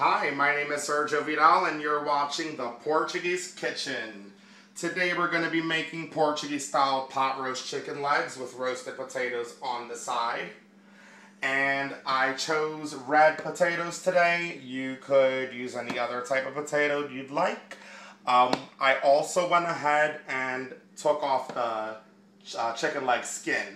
Hi, my name is Sergio Vidal and you're watching the Portuguese Kitchen. Today we're going to be making Portuguese style pot roast chicken legs with roasted potatoes on the side. And I chose red potatoes today. You could use any other type of potato you'd like. I also went ahead and took off the chicken leg skin.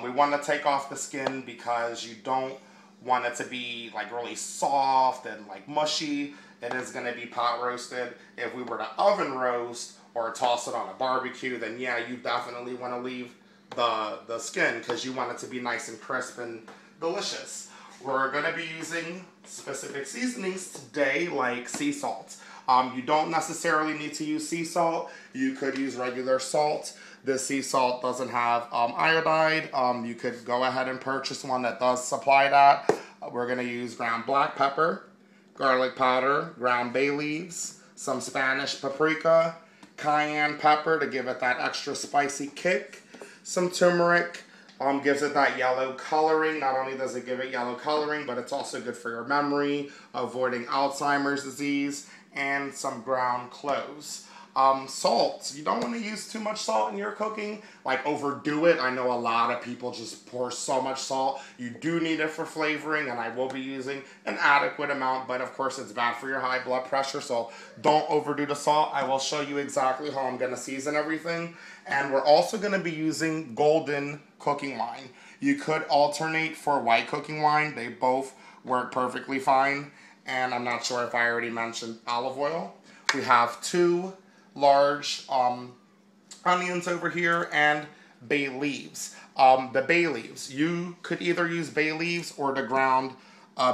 We want to take off the skin because you don't want it to be like really soft and like mushy. It is going to be pot roasted. If we were to oven roast or toss it on a barbecue, then yeah, you definitely want to leave the skin because you want it to be nice and crisp and delicious. We're going to be using specific seasonings today, like sea salt. You don't necessarily need to use sea salt. You could use regular salt. This sea salt doesn't have iodide. You could go ahead and purchase one that does supply that. We're going to use ground black pepper, garlic powder, ground bay leaves, some Spanish paprika, cayenne pepper to give it that extra spicy kick, some turmeric. Gives it that yellow coloring. Not only does it give it yellow coloring, but it's also good for your memory, avoiding Alzheimer's disease, and some ground cloves. Salt. You don't want to use too much salt in your cooking, like overdo it. I know a lot of people just pour so much salt. You do need it for flavoring, and I will be using an adequate amount, but of course it's bad for your high blood pressure, so don't overdo the salt. I will show you exactly how I'm going to season everything, and we're also going to be using golden cooking wine. You could alternate for white cooking wine. They both work perfectly fine, and I'm not sure if I already mentioned olive oil. We have 2 large onions over here and bay leaves. The bay leaves, you could either use bay leaves or the ground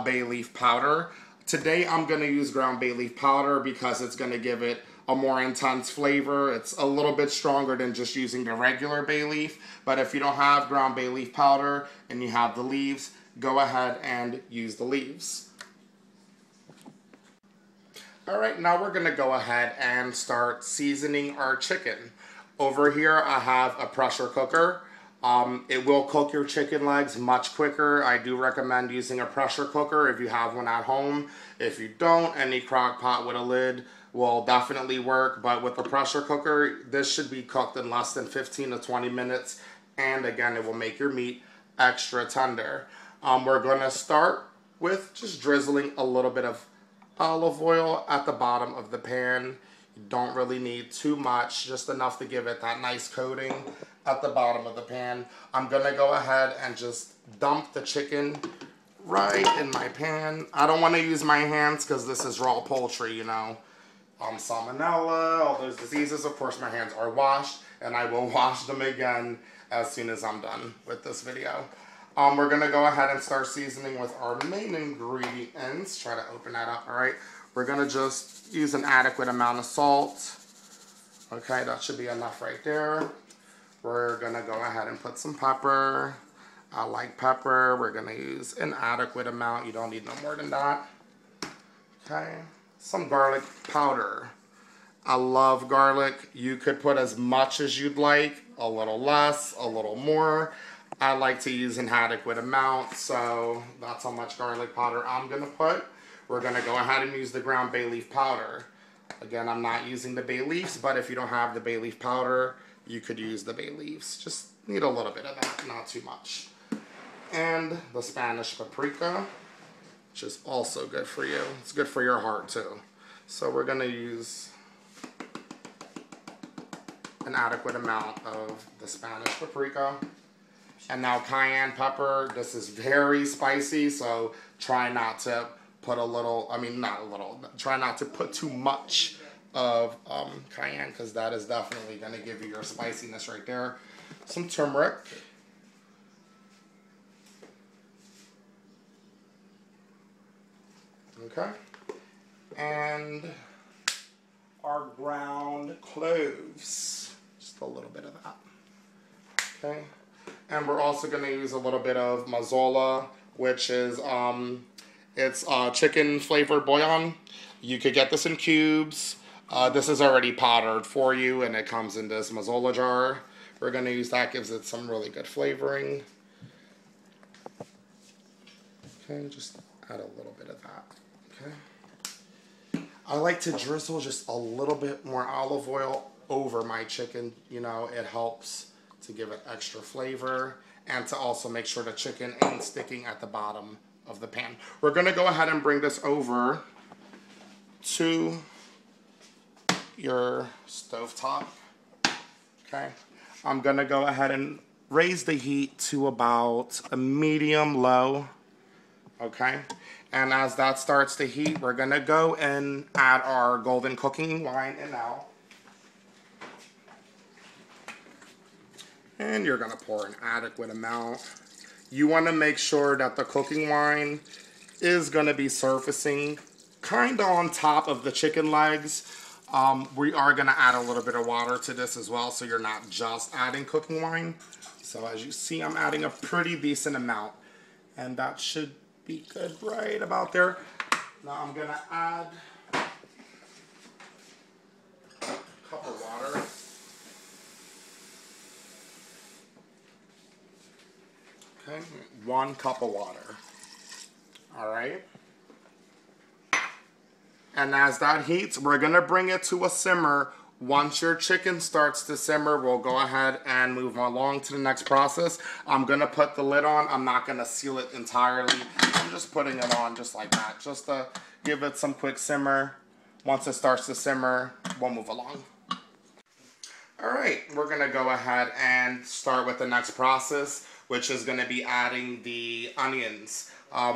bay leaf powder. Today I'm going to use ground bay leaf powder because it's going to give it a more intense flavor. It's a little bit stronger than just using the regular bay leaf, but if you don't have ground bay leaf powder and you have the leaves, go ahead and use the leaves. Alright, now we're going to go ahead and start seasoning our chicken. Over here I have a pressure cooker. It will cook your chicken legs much quicker. I do recommend using a pressure cooker if you have one at home. If you don't, any crock pot with a lid will definitely work, but with the pressure cooker, this should be cooked in less than 15 to 20 minutes, and again, it will make your meat extra tender. We're going to start with just drizzling a little bit of olive oil at the bottom of the pan. You don't really need too much, just enough to give it that nice coating at the bottom of the pan. I'm going to go ahead and just dump the chicken right in my pan. I don't want to use my hands because this is raw poultry, you know. Salmonella, all those diseases. Of course, my hands are washed, and I will wash them again as soon as I'm done with this video. We're going to go ahead and start seasoning with our main ingredients. Try to open that up, all right? We're going to just use an adequate amount of salt. Okay, that should be enough right there. We're going to go ahead and put some pepper. I like pepper. We're going to use an adequate amount. You don't need no more than that. Okay. Some garlic powder. I love garlic. You could put as much as you'd like, a little less, a little more. I like to use an adequate amount, so that's how much garlic powder I'm going to put. We're going to go ahead and use the ground bay leaf powder. Again, I'm not using the bay leaves, but if you don't have the bay leaf powder, you could use the bay leaves. Just need a little bit of that, not too much. And the Spanish paprika, which is also good for you. It's good for your heart too. So we're going to use an adequate amount of the Spanish paprika. And now cayenne pepper. This is very spicy, so try not to put try not to put too much of cayenne, because that is definitely going to give you your spiciness right there. Some turmeric. Okay, and our ground cloves, just a little bit of that. Okay, and we're also going to use a little bit of mazola, which is it's chicken flavored bouillon. You could get this in cubes. This is already powdered for you, and it comes in this mazola jar. We're going to use that. Gives it some really good flavoring. Okay, just add a little bit of that. Okay. I like to drizzle just a little bit more olive oil over my chicken. You know, it helps to give it extra flavor and to also make sure the chicken ain't sticking at the bottom of the pan. We're gonna go ahead and bring this over to your stovetop. Okay, I'm gonna go ahead and raise the heat to about a medium low. Okay, and as that starts to heat, we're gonna go and add our golden cooking wine in now. And you're gonna pour an adequate amount. You wanna make sure that the cooking wine is gonna be surfacing kind of on top of the chicken legs. We are gonna add a little bit of water to this as well, so you're not just adding cooking wine. So as you see, I'm adding a pretty decent amount, and that should be good right about there. Now I'm gonna add a cup of water. Okay, 1 cup of water. All right. And as that heats, we're gonna bring it to a simmer. Once your chicken starts to simmer, we'll go ahead and move along to the next process. I'm gonna put the lid on. I'm not gonna seal it entirely. I'm just putting it on just like that, just to give it some quick simmer. Once it starts to simmer, we'll move along. All right, we're gonna go ahead and start with the next process, which is gonna be adding the onions.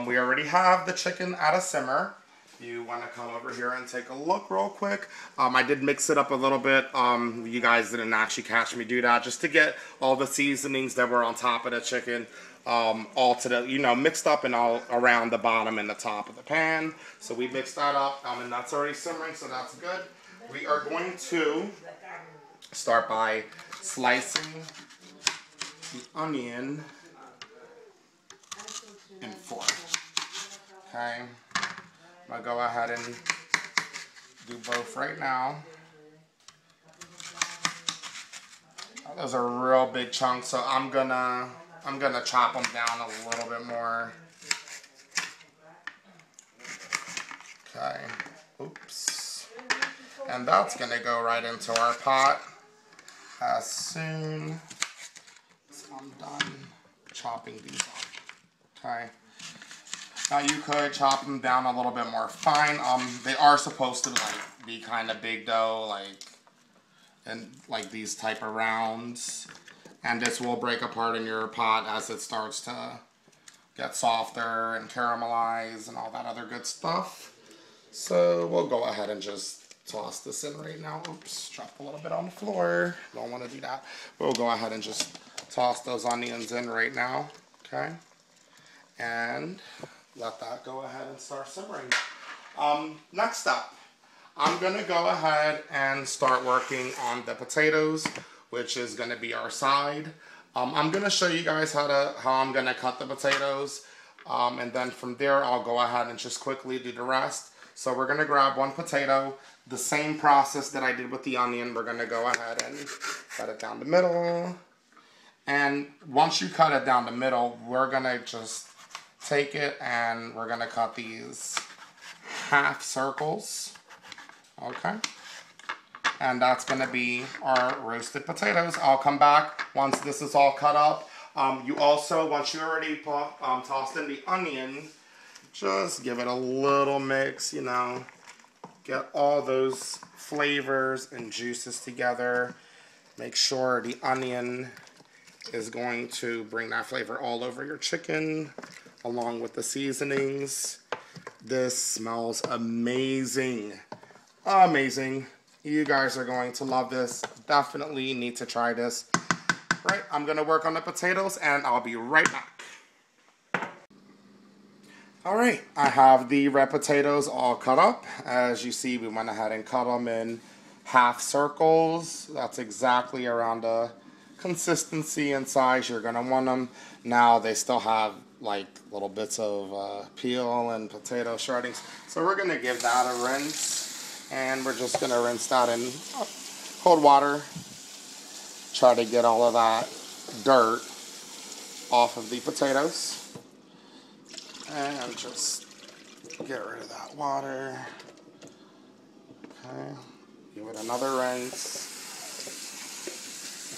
We already have the chicken at a simmer. You want to come over here and take a look real quick. I did mix it up a little bit. You guys didn't actually catch me do that, just to get all the seasonings that were on top of the chicken all to the, you know, mixed up and all around the bottom and the top of the pan. So we mixed that up, and that's already simmering, so that's good. We are going to start by slicing the onion in 4. Okay. I'm gonna go ahead and do both right now. Those are real big chunks, so I'm gonna chop them down a little bit more. Okay. Oops. And that's gonna go right into our pot as soon as I'm done chopping these up. Okay. Now you could chop them down a little bit more fine. They are supposed to like be kind of big though, like these type of rounds. And this will break apart in your pot as it starts to get softer and caramelize and all that other good stuff. So we'll go ahead and just toss this in right now. Oops, dropped a little bit on the floor. Don't want to do that. We'll go ahead and just toss those onions in right now. Okay, and let that go ahead and start simmering. Next up, I'm gonna go ahead and start working on the potatoes, which is gonna be our side. I'm gonna show you guys how I'm gonna cut the potatoes, and then from there I'll go ahead and just quickly do the rest. So we're gonna grab 1 potato, the same process that I did with the onion. We're gonna go ahead and cut it down the middle. And once you cut it down the middle, we're gonna just take it and we're gonna cut these half circles. Okay, and that's gonna be our roasted potatoes. I'll come back once this is all cut up. You also, once you already tossed in the onion, just give it a little mix, you know, get all those flavors and juices together. Make sure the onion is going to bring that flavor all over your chicken, along with the seasonings. This smells amazing. Amazing. You guys are going to love this. Definitely need to try this. Right, I'm gonna work on the potatoes and I'll be right back. Alright, I have the red potatoes all cut up. As you see, we went ahead and cut them in half circles. That's exactly around the consistency and size you're gonna want them. Now they still have like little bits of peel and potato shreddings, so we're gonna give that a rinse, and we're just gonna rinse that in cold water. Try to get all of that dirt off of the potatoes, and just get rid of that water. Okay. Give it another rinse.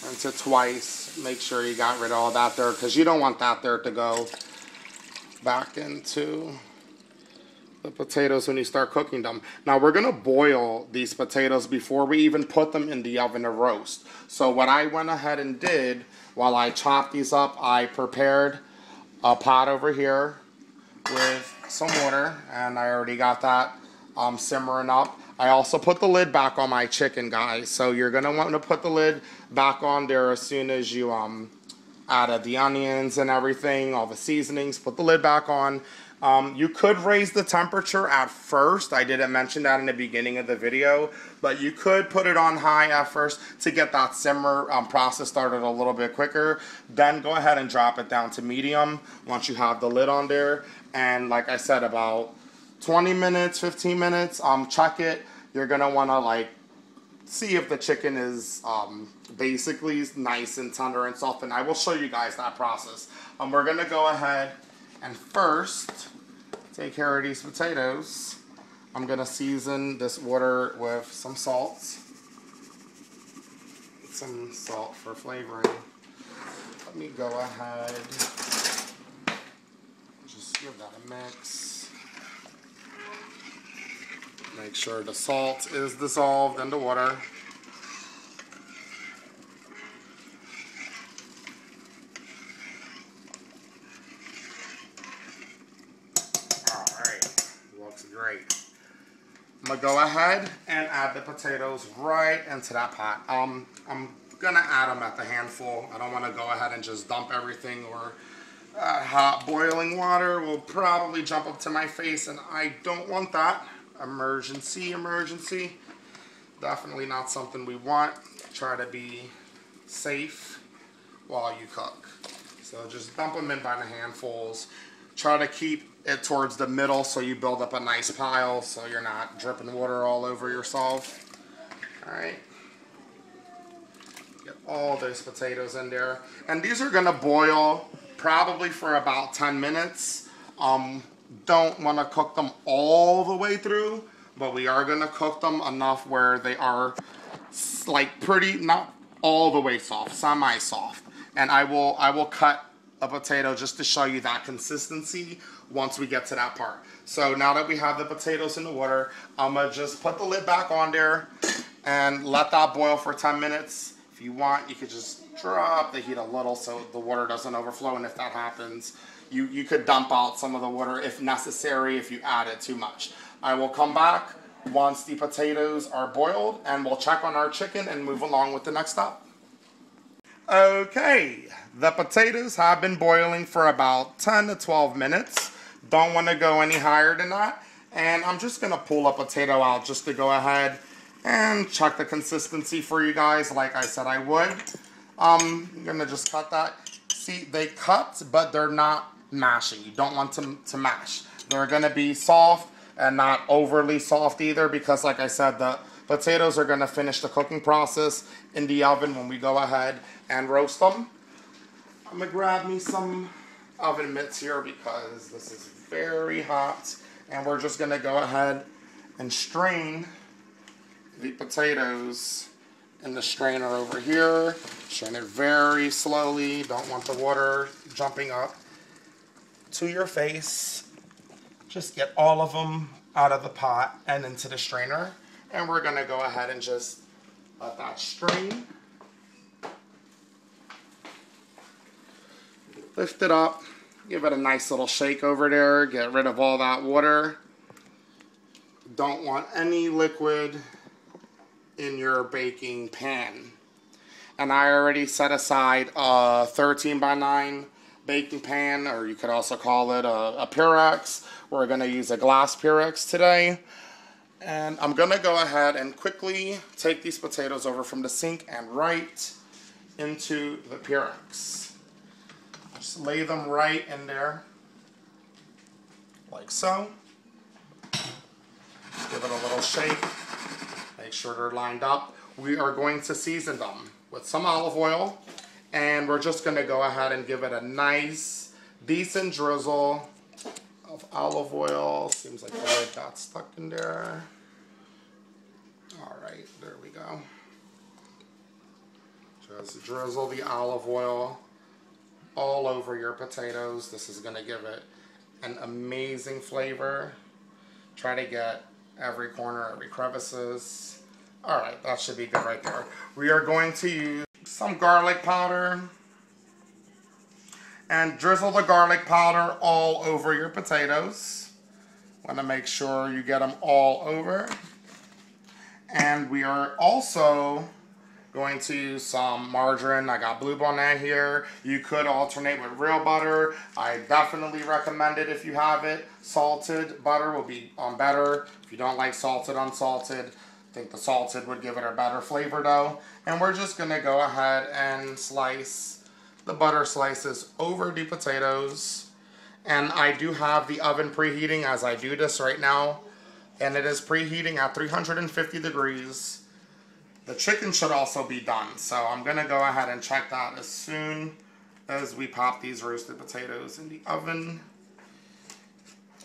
Rinse it twice. Make sure you got rid of all that there, because you don't want that there to go back into the potatoes when you start cooking them. Now we're gonna boil these potatoes before we even put them in the oven to roast. So what I went ahead and did while I chopped these up, I prepared a pot over here with some water, and I already got that simmering up. I also put the lid back on my chicken, guys. So you're gonna want to put the lid back on there as soon as you added the onions and everything, all the seasonings. Put the lid back on. You could raise the temperature at first. I didn't mention that in the beginning of the video, but you could put it on high at first to get that simmer process started a little bit quicker. Then go ahead and drop it down to medium once you have the lid on there. And like I said, about 20 minutes, 15 minutes, check it. You're gonna wanna like see if the chicken is basically nice and tender and soft, and I will show you guys that process. We're gonna go ahead and first take care of these potatoes. I'm gonna season this water with some salt. Some salt for flavoring. Let me go ahead, just give that a mix. Make sure the salt is dissolved in the water. Alright, looks great. I'm going to go ahead and add the potatoes right into that pot. I'm going to add them at the handful. I don't want to go ahead and just dump everything, or hot boiling water will probably jump up to my face, and I don't want that. Emergency. Definitely not something we want. Try to be safe while you cook. So just dump them in by the handfuls. Try to keep it towards the middle so you build up a nice pile so you're not dripping water all over yourself. Alright. Get all those potatoes in there. And these are going to boil probably for about 10 minutes. Don't want to cook them all the way through, but we are going to cook them enough where they are like pretty, not all the way soft, semi-soft. And I will cut a potato just to show you that consistency once we get to that part. So now that we have the potatoes in the water, I'm going to just put the lid back on there and let that boil for 10 minutes. If you want, you could just drop the heat a little so the water doesn't overflow, and if that happens, you could dump out some of the water if necessary if you added too much. I will come back once the potatoes are boiled, and we'll check on our chicken and move along with the next step. Okay, the potatoes have been boiling for about 10 to 12 minutes. Don't want to go any higher than that. And I'm just going to pull a potato out just to go ahead and check the consistency for you guys like I said I would. I'm going to just cut that. See, they cut, but they're not mashing. You don't want them to mash. They're going to be soft and not overly soft either, because like I said, the potatoes are going to finish the cooking process in the oven when we go ahead and roast them. I'm going to grab me some oven mitts here because this is very hot, and we're just going to go ahead and strain the potatoes in the strainer over here. Strain it very slowly. Don't want the water jumping up to your face. Just get all of them out of the pot and into the strainer, and we're going to go ahead and just let that strain. Lift it up, give it a nice little shake over there, get rid of all that water. Don't want any liquid in your baking pan. And I already set aside a 13 by 9 baking pan, or you could also call it a Pyrex. We're going to use a glass Pyrex today. And I'm going to go ahead and quickly take these potatoes over from the sink and right into the Pyrex. Just lay them right in there, like so. Just give it a little shake. Make sure they're lined up. We are going to season them with some olive oil, and we're just going to go ahead and give it a nice, decent drizzle of olive oil. Seems like the lid got stuck in there. All right, there we go. Just drizzle the olive oil all over your potatoes. This is going to give it an amazing flavor. Try to get every corner, every crevices. All right, that should be good right there. We are going to use some garlic powder and drizzle the garlic powder all over your potatoes. Want to make sure you get them all over. And we are also going to use some margarine. I got Blue Bonnet here. You could alternate with real butter. I definitely recommend it if you have it. Salted butter will be better. If you don't like salted, unsalted, I think the salted would give it a better flavor though. And we're just gonna go ahead and slice the butter slices over the potatoes. And I do have the oven preheating as I do this right now. And it is preheating at 350 degrees. The chicken should also be done, so I'm going to go ahead and check that as soon as we pop these roasted potatoes in the oven.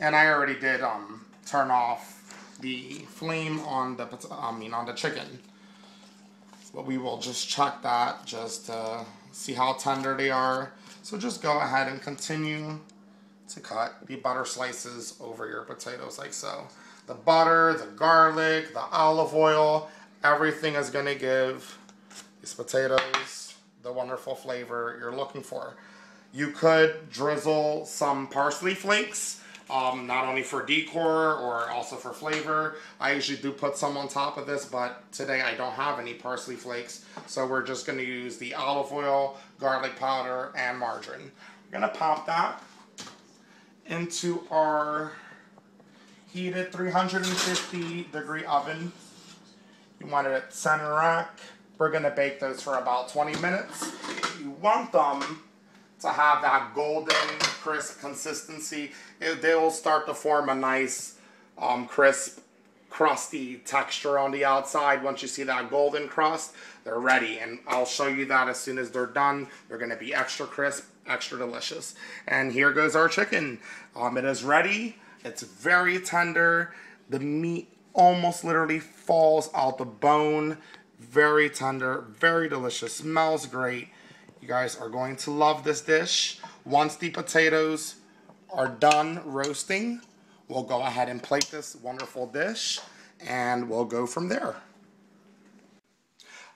And I already did turn off the flame on the chicken. But we will just check that just to see how tender they are. So just go ahead and continue to cut the butter slices over your potatoes like so. The butter, the garlic, the olive oil, everything is going to give these potatoes the wonderful flavor you're looking for. You could drizzle some parsley flakes, not only for decor or also for flavor. I usually do put some on top of this, but today I don't have any parsley flakes. So we're just going to use the olive oil, garlic powder, and margarine. We're going to pop that into our heated 350 degree oven. You want it at center rack. We're going to bake those for about 20 minutes. You want them to have that golden, crisp consistency. They'll start to form a nice, crisp, crusty texture on the outside. Once you see that golden crust, they're ready. And I'll show you that as soon as they're done. They're going to be extra crisp, extra delicious. And here goes our chicken. It is ready. It's very tender. The meat almost literally falls out the bone. Very tender, very delicious, smells great. You guys are going to love this dish. Once the potatoes are done roasting, we'll go ahead and plate this wonderful dish and we'll go from there.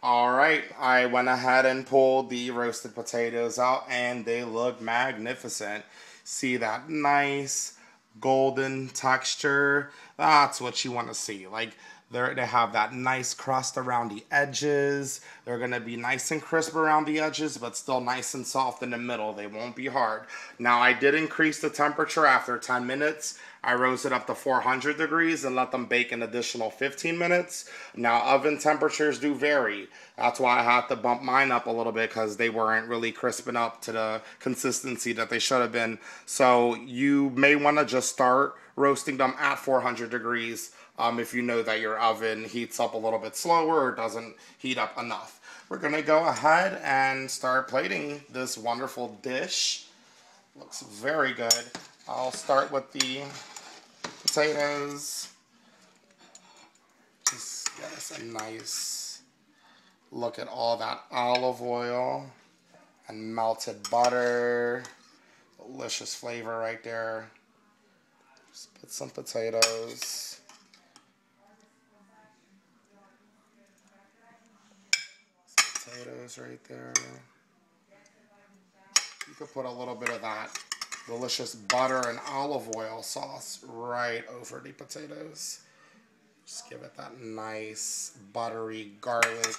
Alright, I went ahead and pulled the roasted potatoes out and they look magnificent. See that nice golden texture? That's what you want to see. Like they have that nice crust around the edges. They're going to be nice and crisp around the edges, but still nice and soft in the middle. They won't be hard. Now, I did increase the temperature after 10 minutes. I rose it up to 400 degrees and let them bake an additional 15 minutes. Now, oven temperatures do vary. That's why I had to bump mine up a little bit because they weren't really crisping up to the consistency that they should have been. So you may want to just start roasting them at 400 degrees if you know that your oven heats up a little bit slower or doesn't heat up enough. We're going to go ahead and start plating this wonderful dish. Looks very good. I'll start with the potatoes. Just get us a nice look at all that olive oil and melted butter. Delicious flavor right there. Just put some potatoes. Potatoes right there. You could put a little bit of that delicious butter and olive oil sauce right over the potatoes. Just give it that nice buttery garlic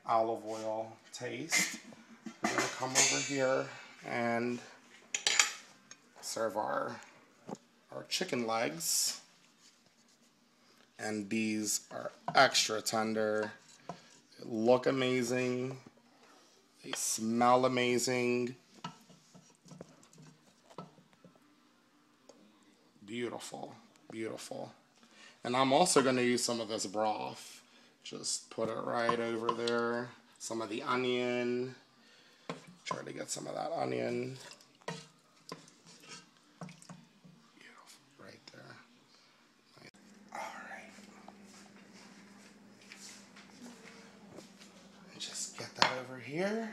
olive oil taste. We're going to come over here and serve our chicken legs. And these are extra tender. They look amazing. They smell amazing. Beautiful, beautiful. And I'm also going to use some of this broth. Just put it right over there. Some of the onion. Try to get some of that onion. Beautiful, right there. All right. here.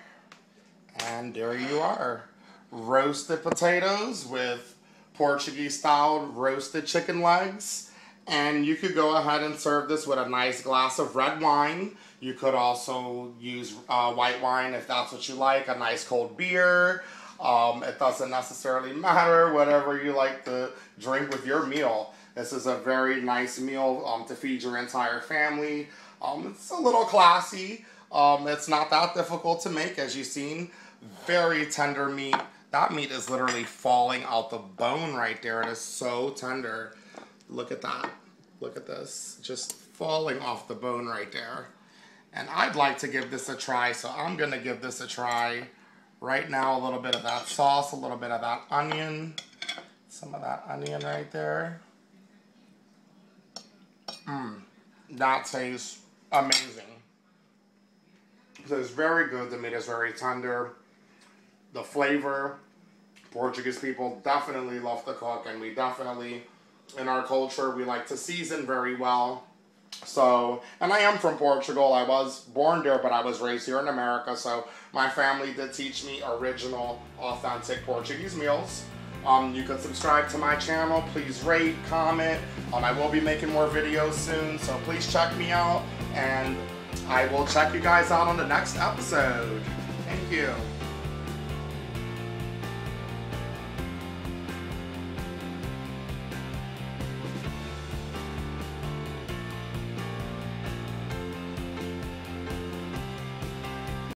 And there you are. Roasted potatoes with Portuguese-style roasted chicken legs. And you could go ahead and serve this with a nice glass of red wine. You could also use white wine if that's what you like, a nice cold beer. It doesn't necessarily matter, whatever you like to drink with your meal. This is a very nice meal to feed your entire family. It's a little classy. It's not that difficult to make, as you've seen. Very tender meat. That meat is literally falling out the bone right there. It is so tender. Look at that. Look at this. Just falling off the bone right there. And I'd like to give this a try, so I'm going to give this a try. Right now, a little bit of that sauce, a little bit of that onion. Some of that onion right there. That tastes amazing. So it's very good. The meat is very tender. The flavor, Portuguese people definitely love to cook, and we definitely, in our culture, we like to season very well. So, and I am from Portugal. I was born there, but I was raised here in America. So my family did teach me original, authentic Portuguese meals. You can subscribe to my channel. Please rate, comment. I will be making more videos soon, so please check me out. And I will check you guys out on the next episode. Thank you.